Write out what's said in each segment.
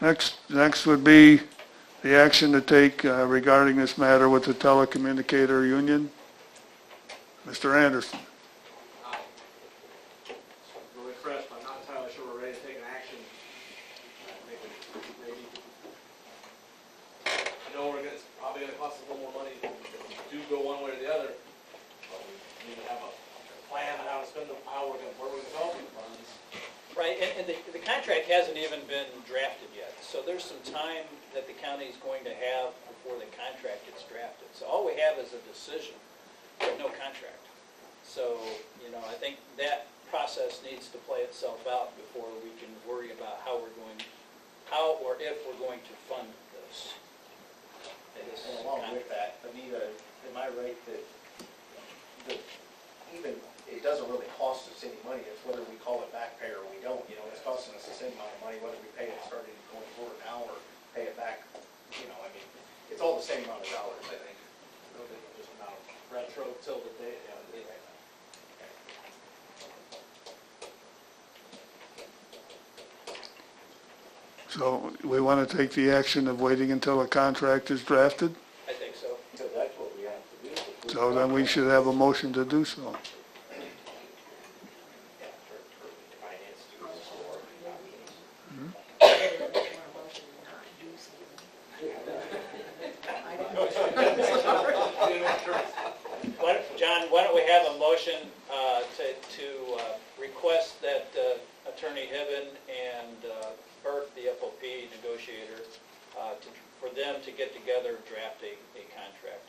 Next would be the action to take regarding this matter with the telecommunicator union. Mr. Anderson. Really fresh, but I'm not entirely sure we're ready to take an action. Maybe. I know it's probably going to cost us a little more money if we do go one way or the other. But we need to have a plan on how to spend them, where we're going to develop the funds. Right, and the contract hasn't even been drafted yet, so there's some time that the county is going to have before the contract gets drafted. So all we have is a decision, but no contract. So, I think that process needs to play itself out before we can worry about how or if we're going to fund this. And along with that, Anita, am I right that even it doesn't really cost us any money, it's whether we call it back pay or we don't, it's costing us the same amount of money, whether we pay it starting going forward now or pay it back, it's all the same amount of dollars, I think. No different, just amount of retro till the day. So we want to take the action of waiting until a contract is drafted? I think so. So that's what we have to do. So then we should have a motion to do so. John, why don't we have a motion to request that Attorney Hibben and Bert, the FOP negotiator, for them to get together and draft a contract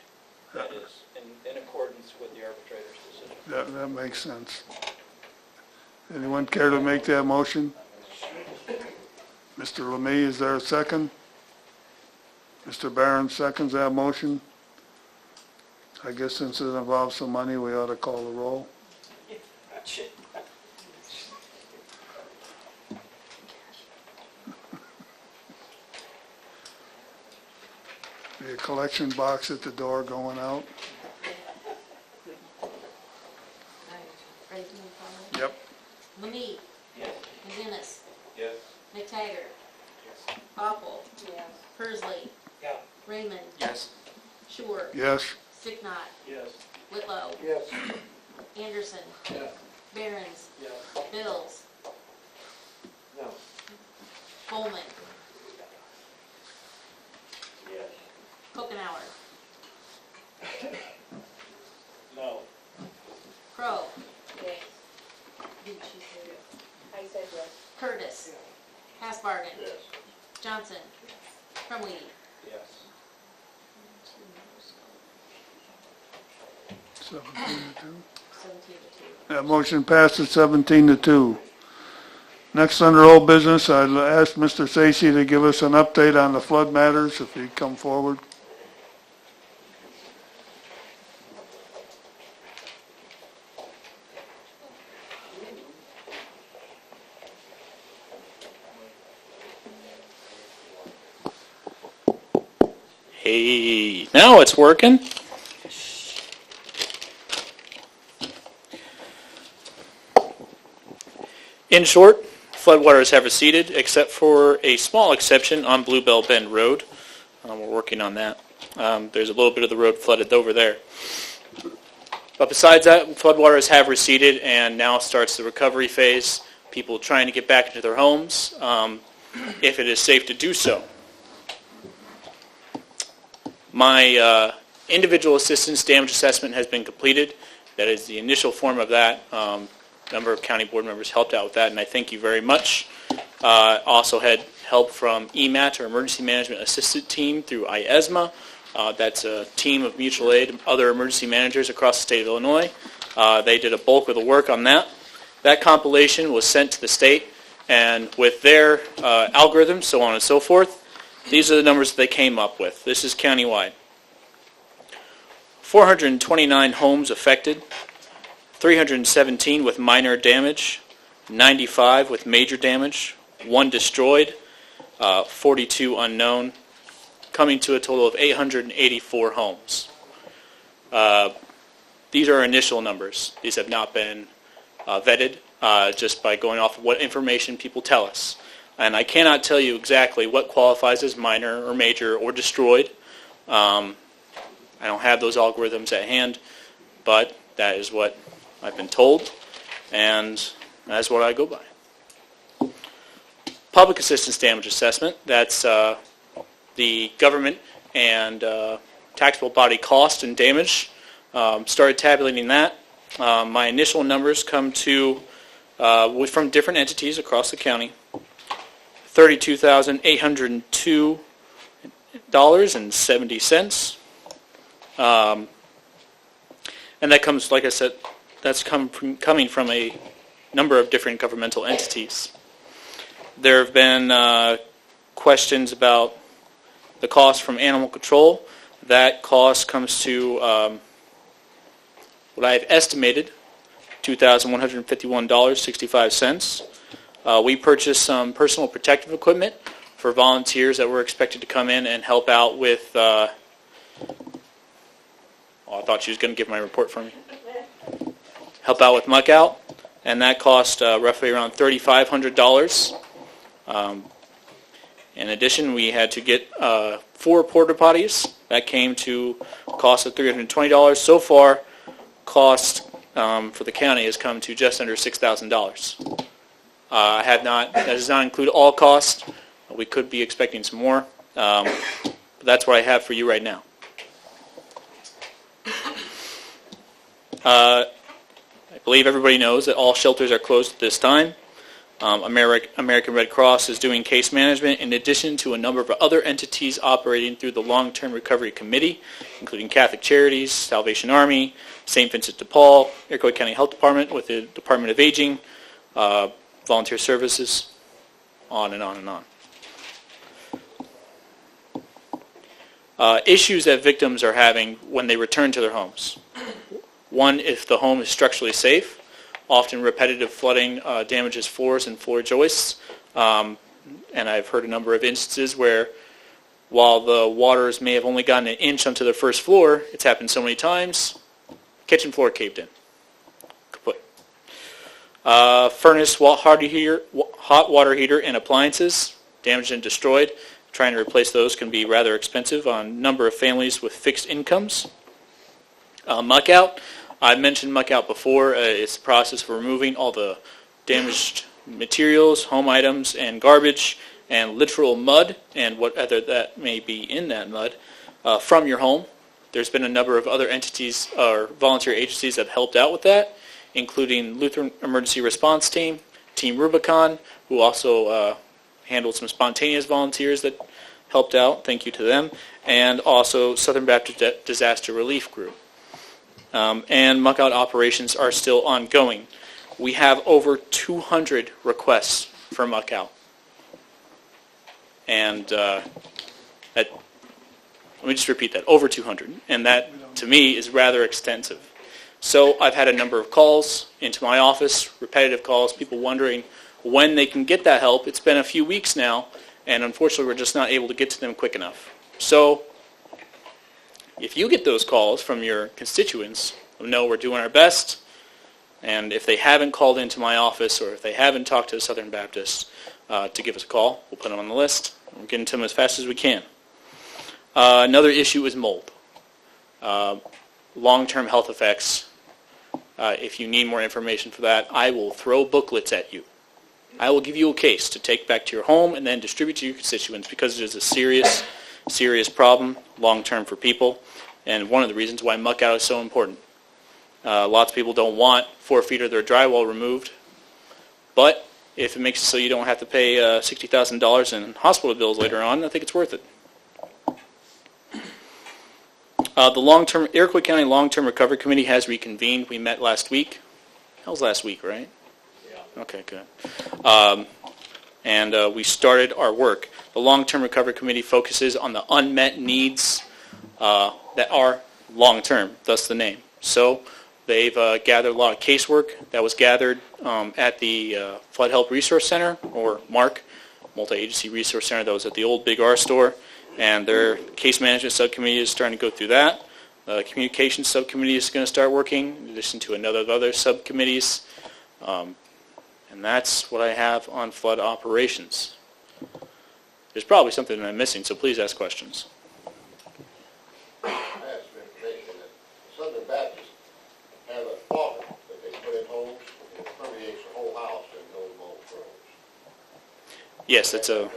that is in accordance with the arbitrator's decision. That makes sense. Anyone care to make that motion? Mr. Lemay, is there a second? Mr. Barron seconds that motion. I guess since it involves some money, we ought to call the roll. The collection box at the door going out. Ready to move forward? Yep. Lemay. Yes. McGinnis. Yes. McTaggart. Yes. Poppel. Pursley. Yeah. Raymond. Yes. Shore. Yes. Sticknot. Yes. Whitlow. Yes. Anderson. Yes. Behrens. Yes. Bills. No. Bowman. Yes. Kokenauer. No. Crow. Yes. Didn't she say yes? I said yes. Curtis. Hasbargen. Yes. Johnson. Crumley. Yes. 17 to 2. 17 to 2. That motion passes 17-2. Next, under old business, I'd ask Mr. Stacy to give us an update on the flood matters, if he'd come forward. Hey, now it's working. In short, floodwaters have receded, except for a small exception on Bluebell Bend Road. We're working on that. There's a little bit of the road flooded over there. But besides that, floodwaters have receded, and now starts the recovery phase. People trying to get back into their homes, if it is safe to do so. My individual assistance damage assessment has been completed. That is the initial form of that. A number of county board members helped out with that, and I thank you very much. Also had help from EMAT, or Emergency Management Assistant Team, through IESMA. That's a team of mutual aid and other emergency managers across the state of Illinois. They did a bulk of the work on that. That compilation was sent to the state, and with their algorithms, so on and so forth, these are the numbers that they came up with. This is countywide. 429 homes affected, 317 with minor damage, 95 with major damage, 1 destroyed, 42 unknown, coming to a total of 884 homes. These are initial numbers. These have not been vetted just by going off of what information people tell us. And I cannot tell you exactly what qualifies as minor or major or destroyed. I don't have those algorithms at hand, but that is what I've been told, and that's what I go by. Public assistance damage assessment, that's the government and taxable body cost and damage. Started tabulating that. My initial numbers come to, from different entities across the county, $32,802.70. And that comes, like I said, that's coming from a number of different governmental entities. There have been questions about the cost from animal control. That cost comes to what I have estimated, $2,151.65. We purchased some personal protective equipment for volunteers that were expected to come in and help out with, I thought she was going to give my report for me. Help out with muck out, and that cost roughly around $3,500. In addition, we had to get 4 porta potties. That came to a cost of $320. So far, cost for the county has come to just under $6,000. That does not include all costs. We could be expecting some more. But that's what I have for you right now. I believe everybody knows that all shelters are closed at this time. American Red Cross is doing case management in addition to a number of other entities operating through the Long-Term Recovery Committee, including Catholic Charities, Salvation Army, St. Vincent de Paul, Iroquois County Health Department with the Department of Aging, Volunteer Services, on and on and on. Issues that victims are having when they return to their homes. One, if the home is structurally safe. Often repetitive flooding damages floors and floor joists. And I've heard a number of instances where while the waters may have only gotten an inch onto the first floor, it's happened so many times, kitchen floor caved in. Kaput. Furnace, hot water heater, and appliances damaged and destroyed. Trying to replace those can be rather expensive on a number of families with fixed incomes. Muck out. I mentioned muck out before. It's the process of removing all the damaged materials, home items, and garbage, and literal mud, and whatever that may be in that mud, from your home. There's been a number of other entities or volunteer agencies that have helped out with that, including Lutheran Emergency Response Team, Team Rubicon, who also handled some spontaneous volunteers that helped out. Thank you to them. And also Southern Baptist Disaster Relief Group. And muck out operations are still ongoing. We have over 200 requests for muck out. And let me just repeat that, over 200. And that, to me, is rather extensive. So I've had a number of calls into my office, repetitive calls, people wondering when they can get that help. It's been a few weeks now, and unfortunately we're just not able to get to them quick enough. So if you get those calls from your constituents, know we're doing our best, and if they haven't called into my office or if they haven't talked to the Southern Baptists to give us a call, we'll put them on the list. We're getting to them as fast as we can. Another issue is mold. Long-term health effects. If you need more information for that, I will throw booklets at you. I will give you a case to take back to your home and then distribute to your constituents because it is a serious problem long-term for people, and one of the reasons why muck out is so important. Lots of people don't want 4 feet of their drywall removed, but if it makes it so you don't have to pay $60,000 in hospital bills later on, I think it's worth it. The Iroquois County Long-Term Recovery Committee has reconvened. We met last week. That was last week, right? Yeah. Okay, good. And we started our work. The Long-Term Recovery Committee focuses on the unmet needs that are long-term, thus the name. So they've gathered a lot of casework that was gathered at the Flood Help Resource Center, or MARC, Multi-Agency Resource Center, that was at the old Big R store. And their case management subcommittee is starting to go through that. The communications subcommittee is going to start working, in addition to another of other subcommittees. And that's what I have on flood operations. there's probably something that I'm missing, so please ask questions. I have some information that Southern Baptist have a fogger that they put in homes, and it permeates the whole house and no mold grows. Yes, that's a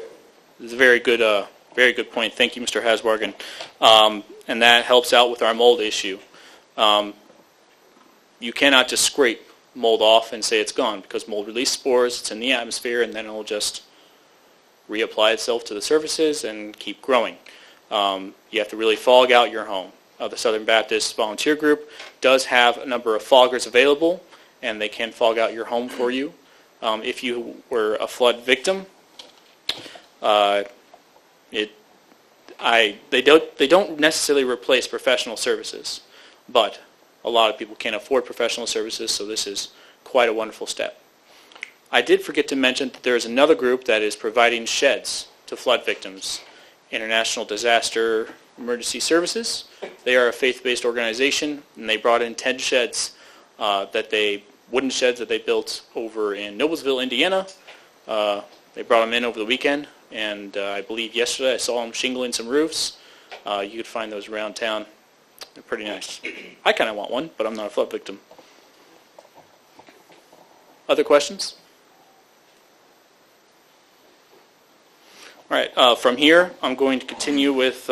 very good point. Thank you, Mr. Hasbargen. And that helps out with our mold issue. You cannot just scrape mold off and say it's gone, because mold release spores, it's in the atmosphere, and then it'll just reapply itself to the surfaces and keep growing. You have to really fog out your home. The Southern Baptist Volunteer Group does have a number of foggers available, and they can fog out your home for you. If you were a flood victim, they don't necessarily replace professional services, but a lot of people can't afford professional services, so this is quite a wonderful step. I did forget to mention that there is another group that is providing sheds to flood victims, International Disaster Emergency Services. They are a faith-based organization, and they brought in 10 sheds, wooden sheds that they built over in Noblesville, Indiana. They brought them in over the weekend, and I believe yesterday I saw them shingling some roofs. You could find those around town. They're pretty nice. I kind of want one, but I'm not a flood victim. Other questions? All right, from here, I'm going to continue with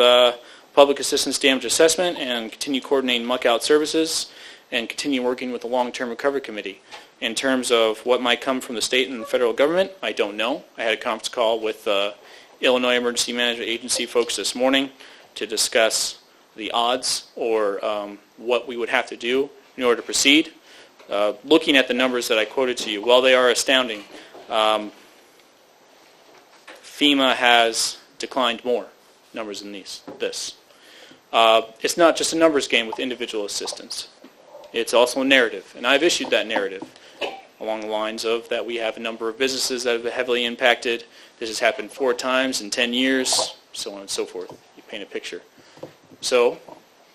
public assistance damage assessment and continue coordinating muck-out services and continue working with the Long-Term Recovery Committee. In terms of what might come from the state and federal government, I don't know. I had a conference call with Illinois Emergency Management Agency folks this morning to discuss the odds or what we would have to do in order to proceed. Looking at the numbers that I quoted to you, while they are astounding, FEMA has declined more numbers than this. It's not just a numbers game with individual assistance. It's also a narrative, and I've issued that narrative along the lines of that we have a number of businesses that have been heavily impacted. This has happened 4 times in 10 years, so on and so forth. You paint a picture. So,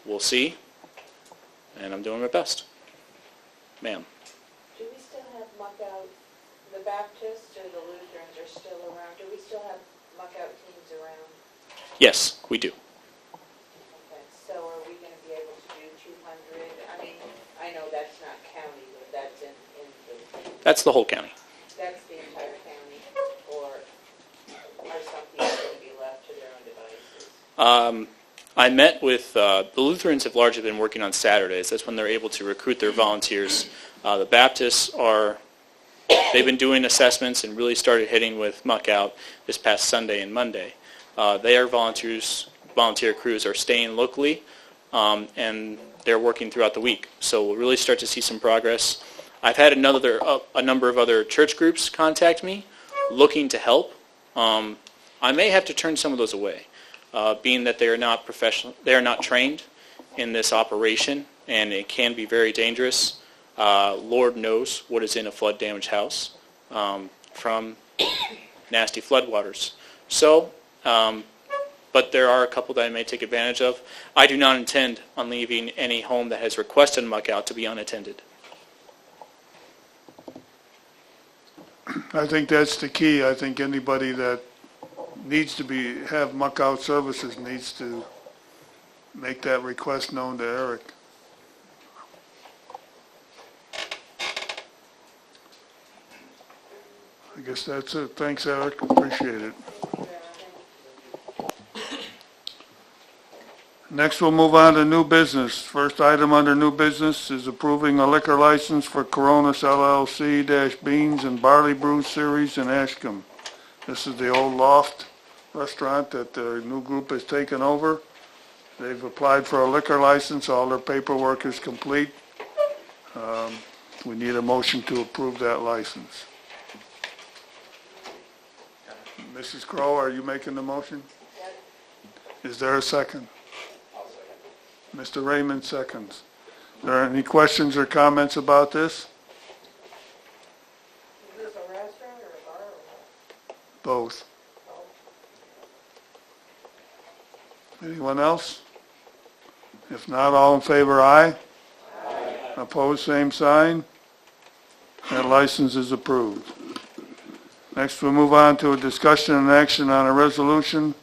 we'll see, and I'm doing my best. Ma'am. Do we still have muck-out, the Baptists or the Lutherans are still around? Do we still have muck-out teams around? Yes, we do. Okay, so are we going to be able to do 200? I mean, I know that's not county, but that's in That's the whole county. that's the entire county, or are some people going to be left to their own devices? I met with, the Lutherans have largely been working on Saturdays. That's when they're able to recruit their volunteers. The Baptists they've been doing assessments and really started hitting with muck out this past Sunday and Monday. Their volunteer crews are staying locally, and they're working throughout the week. So we'll really start to see some progress. I've had a number of other church groups contact me looking to help. I may have to turn some of those away. Being that they are not professional, they are not trained in this operation, and it can be very dangerous. Lord knows what is in a flood-damaged house from nasty floodwaters. So, but there are a couple that I may take advantage of. I do not intend on leaving any home that has requested muck out to be unattended. I think that's the key. I think anybody that needs to have muck-out services needs to make that request known to Eric. I guess that's it. Thanks, Eric. Appreciate it. Next, we'll move on to new business. First item under new business is approving a liquor license for Coronas LLC Beans and Barley Brew Series in Ashcombe. This is the old Loft restaurant that the new group has taken over. They've applied for a liquor license. All their paperwork is complete. We need a motion to approve that license. Mrs. Crowe, are you making the motion? Is there a second? Mr. Raymond seconds. Are there any questions or comments about this? Is this a restaurant or a bar or what? Both. Anyone else? If not, all in favor, aye. Aye. Opposed, same sign. That license is approved. Next, we'll move on to a discussion and action on a resolution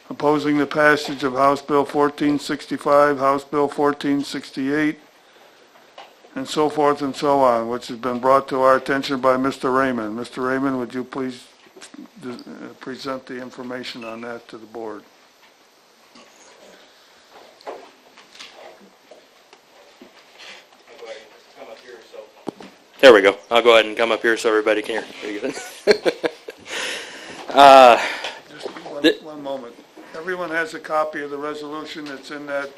opposing the passage of House Bill 1465, House Bill 1468, and so forth and so on, which has been brought to our attention by Mr. Raymond. Mr. Raymond, would you please present the information on that to the board? I'll go ahead and come up here, so. There we go. I'll go ahead and come up here so everybody can hear. Very good. Just one moment. Everyone has a copy of the resolution. It's in that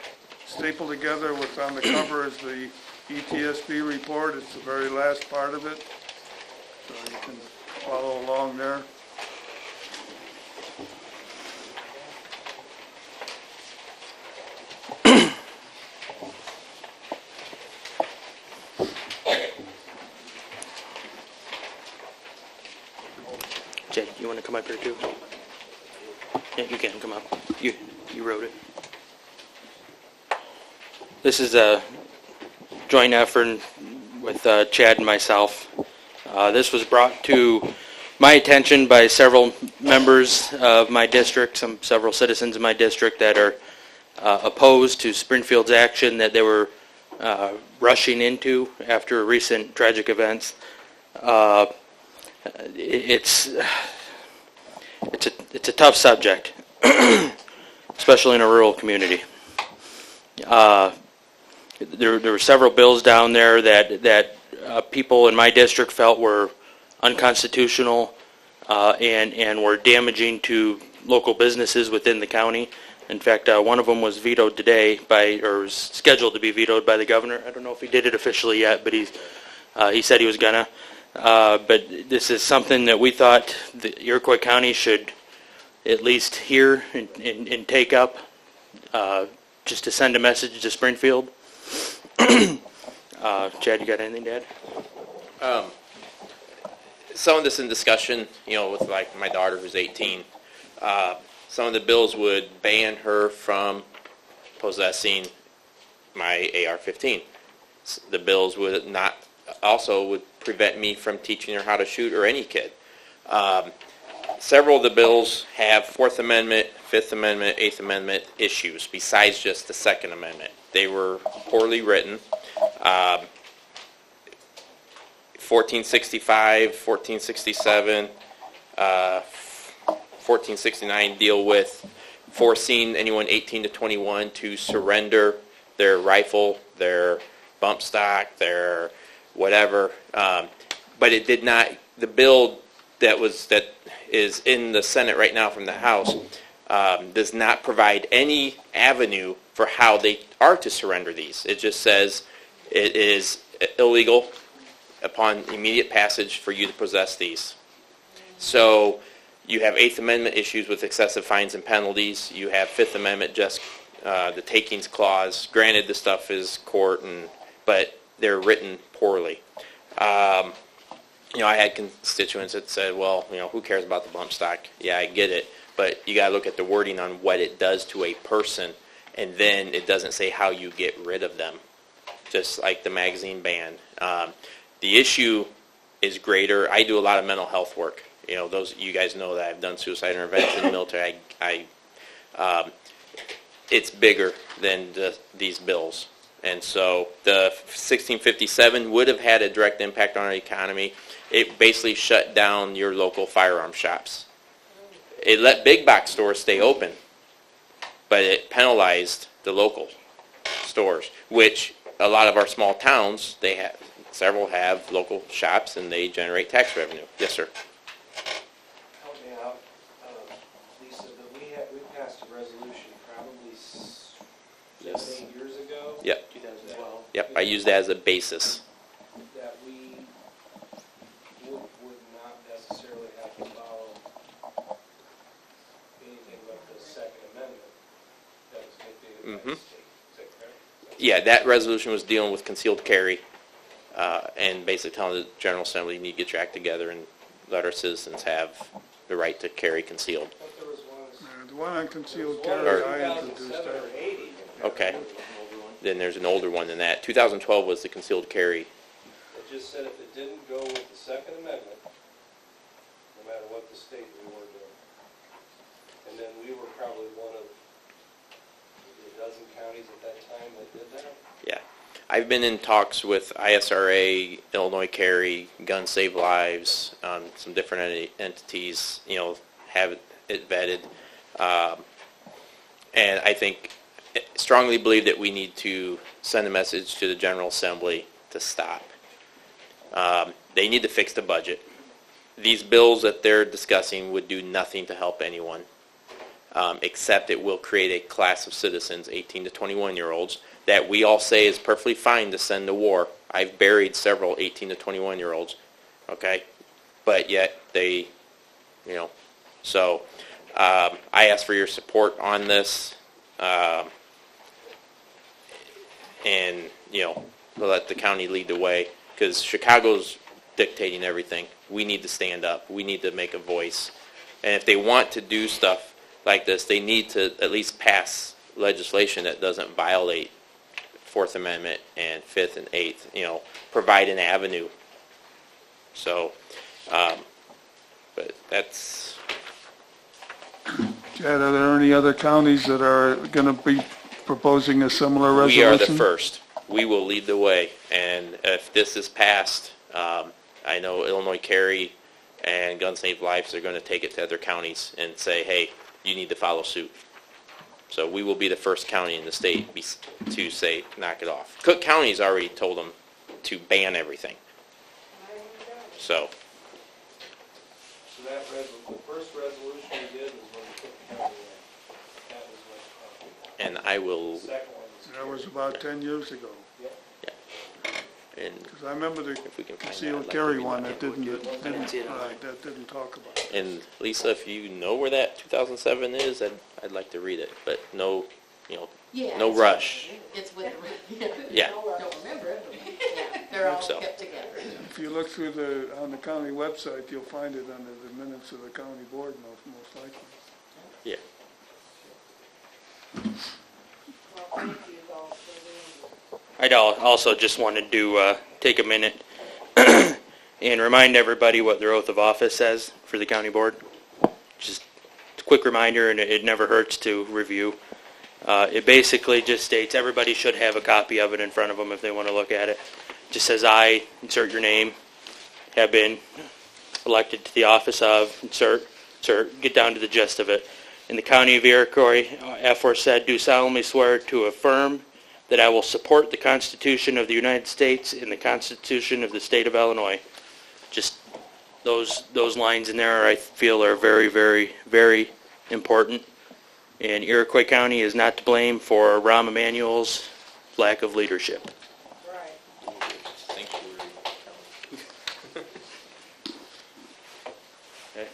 stapled together. What's on the cover is the E ETSB report. It's the very last part of it. So you can follow along there. Jay, you want to come up here too? Yeah, you can come up. You wrote it. This is a joint effort with Chad and myself. This was brought to my attention by several members of my district, several citizens in my district that are opposed to Springfield's action that they were rushing into after recent tragic events. It's a tough subject, especially in a rural community. There were several bills down there that people in my district felt were unconstitutional and were damaging to local businesses within the county. In fact, one of them was vetoed today or was scheduled to be vetoed by the governor. I don't know if he did it officially yet, but he said he was gonna. But this is something that we thought the Iroquois County should at least hear and take up, just to send a message to Springfield. Chad, you got anything to add? Some of this in discussion, with like my daughter who's 18, some of the bills would ban her from possessing my AR-15. The bills would prevent me from teaching her how to shoot, or any kid. Several of the bills have Fourth Amendment, Fifth Amendment, Eighth Amendment issues besides just the Second Amendment. They were poorly written. 1465, 1467, 1469 deal with forcing anyone 18 to 21 to surrender their rifle, their bump stock, their whatever. But it did not. The bill that is in the Senate right now from the House does not provide any avenue for how they are to surrender these. It just says it is illegal upon immediate passage for you to possess these. So you have Eighth Amendment issues with excessive fines and penalties. You have Fifth Amendment, just the takings clause. Granted, the stuff is court, but they're written poorly. I had constituents that said, well, who cares about the bump stock? Yeah, I get it. But you got to look at the wording on what it does to a person, and then it doesn't say how you get rid of them, just like the magazine ban. The issue is greater. I do a lot of mental health work. You guys know that I've done suicide intervention in the military. It's bigger than these bills. And so the 1657 would have had a direct impact on our economy. It basically shut down your local firearm shops. It let big box stores stay open, but it penalized the local stores, which a lot of our small towns, several have local shops and they generate tax revenue. Yes, sir. Help me out, Lisa, but we passed a resolution probably 7, 8 years ago. Yep. 2012. Yep, I use that as a basis. That we would not necessarily have to follow anything but the Second Amendment that was dictated by the state. Is that correct? Yeah, that resolution was dealing with concealed carry, and basically telling the General Assembly you need to get your act together and let our citizens have the right to carry concealed. I thought there was one. The one on concealed There was carry, one in I introduced 2007 that. or 80. Okay. Then there's an older one than that. 2012 was the concealed carry. It just said if it didn't go with the Second Amendment, what the state we were doing. And then we were probably one of maybe a dozen counties at that time that did that. Yeah. I've been in talks with ISRA, Illinois Carry, Gun Save Lives, some different entities, have it vetted. And I strongly believe that we need to send a message to the General Assembly to stop. They need to fix the budget. These bills that they're discussing would do nothing to help anyone, except it will create a class of citizens, 18 to 21-year-olds, that we all say is perfectly fine to send to war. I've buried several 18 to 21-year-olds, okay? But yet they, so I ask for your support on this, and, let the county lead the way, because Chicago's dictating everything. We need to stand up. We need to make a voice. And if they want to do stuff like this, they need to at least pass legislation that doesn't violate Fourth Amendment and Fifth and Eighth, provide an avenue. So, but that's... Chad, are there any other counties that are going to be proposing a similar resolution? We are the first. We will lead the way. And if this is passed, I know Illinois Carry and Gun Save Lives are going to take it to other counties and say, hey, you need to follow suit. So we will be the first county in the state to say, knock it off. Cook County's already told them to ban everything. So. So that the first resolution we did was when we took the county in. That was what, And I will, the second one was. That was about 10 years ago. and Because I remember the if we can find that, I'd concealed like to carry read one that. that didn't talk about it. And Lisa, if you know where that 2007 is, I'd like to read it, but no, Yeah, no it's- rush. It's with, yeah. Yeah. Don't remember it, but yeah, they're all So. kept together. If you look through on the county website, you'll find it under the minutes of the county board most likely. Yeah. Well, thank you all for I'd also just wanted to take a minute and remind everybody what their oath of office says for the county board. Just a quick reminder, and it never hurts to review. It basically just states everybody should have a copy of it in front of them if they want to look at it. It just says, I, insert your name, have been elected to the office of, insert, get down to the gist of it. In the county of Iroquois, aforesaid, do solemnly swear to affirm that I will support the Constitution of the United States and the Constitution of the State of Illinois. Just those lines in there, I feel, are very, very, very important. And Iroquois County is not to blame for Rahm Emanuel's lack of leadership. Right. Thank you. Okay.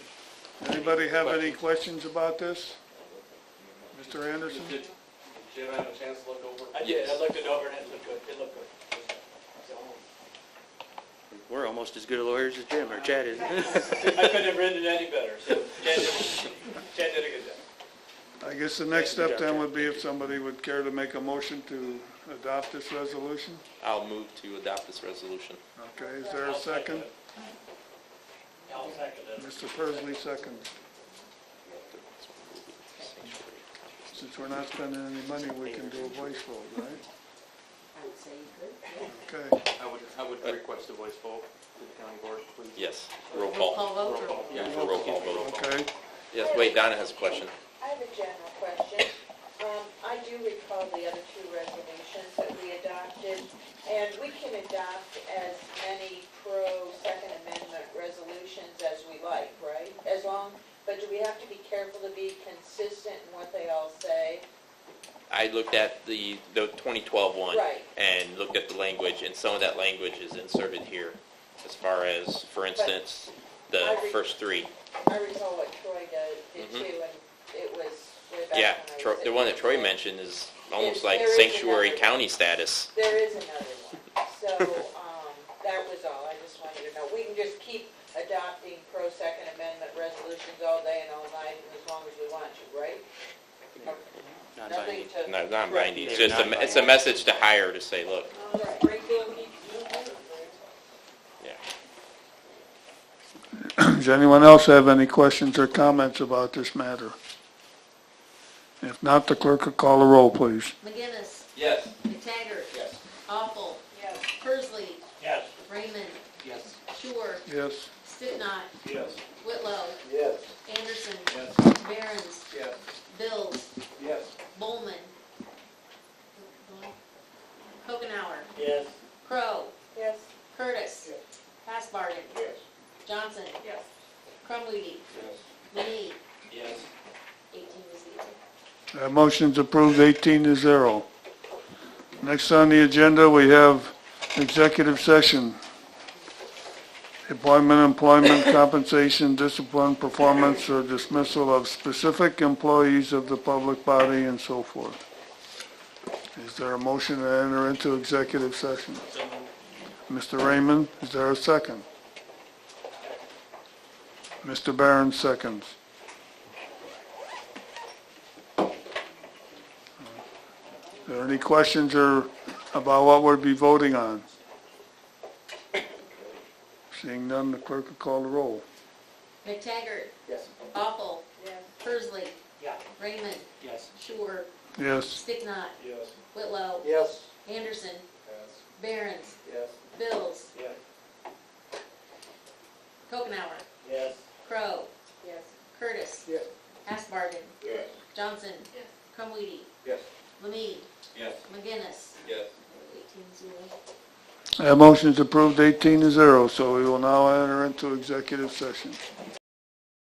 Anybody have any questions about this? Mr. Anderson? Did Jim have a chance to look over? I did, I looked it over and it looked good, We're almost as good lawyers as Jim or Chad is. I couldn't have written it any better, so Chad did a good job. I guess the next step then would be if somebody would care to make a motion to adopt this resolution. I'll move to adopt this resolution. Okay, is there a second? I'll second it. Mr. Persley seconds. Since we're not spending any money, we can do a voice vote, right? I would say you could. Okay, I would request a voice vote to the county board, please. Yes, roll Roll call. call vote or? Yeah, roll call vote. okay. Yes, wait, Donna has a question. I have a general question. I do recall the other two resolutions that we adopted, and we can adopt as many pro-Second Amendment resolutions as we like, right? But do we have to be careful to be consistent in what they all say? I looked at the 2012 one. Right. And looked at the language, and some of that language is inserted here, as far as, for instance, the first three. I recall what Troy did too, and it was way back Yeah, when I was the at one that Troy Troy. mentioned is almost Is- like there is sanctuary another- county status. There is another one. So, that was all. I just wanted to know. We can just keep adopting pro-Second Amendment resolutions all day and all night, and as long as we want to, right? Not Nothing binding. to. No, not binding, it's They're just, not it's a message to hire to say, look, All right. yeah. Does anyone else have any questions or comments about this matter? If not, the clerk will call the roll, please. McGinnis, Yes. McTaggart. Yes. Awful. Yes. Persley, Yes. Raymond, Yes. Shore, Yes. Stipnot, Yes. Whitlow, Yes. Anderson, Yes. Barron's, Yes. Bills, Yes. Bowman, Hokenhour, Yes. Crow, Yes. Curtis, Hasbargen, Yes. Johnson, Yes. Crumweedy, Yes. Manee, Yes. 18 to 0. That motion's approved 18-0. Next on the agenda, we have executive session. Appointment, employment, compensation, discipline, performance, or dismissal of specific employees of the public body and so forth. Is there a motion to enter into executive session? Mr. Raymond, is there a second? Mr. Barron seconds. Are there any questions or about what we'll be voting on? Seeing none, the clerk will call the roll. McTaggart, Yes. Awful, Yes. Persley, Yeah. Raymond, Yes. Shore, Yes. Sticknot, Yes. Whitlow, Yes. Anderson, Yes. Barron's, Yes. Bills, Yes. Hokenhour, Yes. Crow, Yes. Curtis, Yes. Hasbargen, Yes. Johnson, Yes. Crumweedy, Yes. Lemay, Yes. McGinnis, Yes. 18-0. That motion's approved 18-0, so we will now enter into executive session.